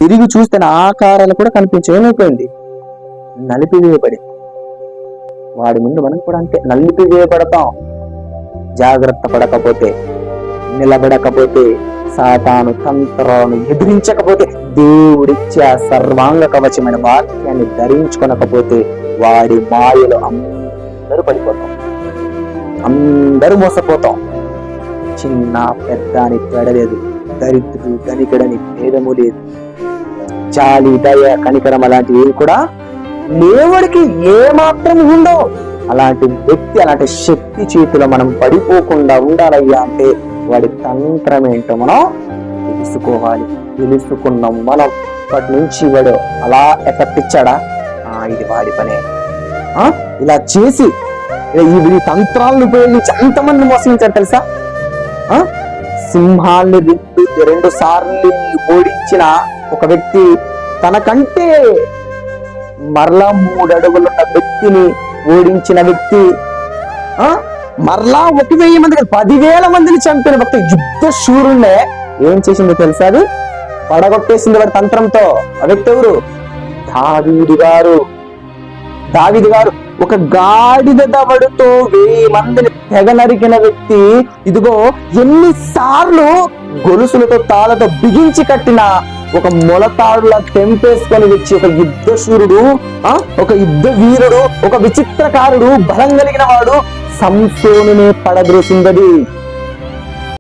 తిరిగి చూస్తే ఆకారాలు కూడా కనిపించేమైపోయింది, నలిపివేయబడి. వాడి ముందు మనం కూడా అంతే నలిపివేయబడతాం. జాగ్రత్త పడకపోతే, నిలబడకపోతే, సాతాను తంత్రాలను ఎదిరించకపోతే, దేవుడిచ్చే సర్వాంగ కవచమైన వాక్యాన్ని ధరించుకొనకపోతే వాడి మాయలో అందరూ పడిపోతాం, అందరూ మోసపోతాం. చిన్న పెద్ద అని తేడలేదు, దరిద్రుడు ధనికుడని భేదము లేదు, జాలి దయ కనికరం అలాంటివి కూడా దేవుడికి ఏమాత్రం ఉండవు. అలాంటి వ్యక్తి, అలాంటి శక్తి చేతిలో మనం పడిపోకుండా ఉండాలయ్యా అంటే వాడి తంత్రం ఏంటో మనం తెలుసుకోవాలి. తెలుసుకున్నాం మనం. ఇప్పటి నుంచి వాడు అలా ఎఫెక్ట్ ఇచ్చాడా, ఇది వాడి పనే. ఇలా చేసి ఈ తంత్రాలను ఉపయోగించి ఎంతమంది మోసగించారు తెలుసా? సింహాన్ని రెండు సార్లు ఓడించిన ఒక వ్యక్తి తనకంటే మరలా 3 అడుగులున్న వ్యక్తిని ఓడించిన వ్యక్తి, మరలా 1,000 మంది 10,000 మందిని చంపిన వ్యక్తి, యుద్ధ శూరుణ్ణే ఏం చేసిందో తెలుసా? అది పడగొట్టేసింది వాడి తంత్రంతో. ఆ వ్యక్తి ఎవరు? దావీదు గారు. ఒక గాడిద దవడుతో 1000 మందిని తెగ నరికిన వ్యక్తి. ఇదిగో ఎన్నిసార్లు గొలుసులతో తాళతో బిగించి కట్టిన ఒక మొలతాడులా తెంపేసుకొని వచ్చి ఒక యుద్ధ శూరుడు, ఒక యుద్ధ వీరుడు, ఒక విచిత్రకారుడు, బలం కలిగిన వాడు సంసోనునే పడద్రోసిందది.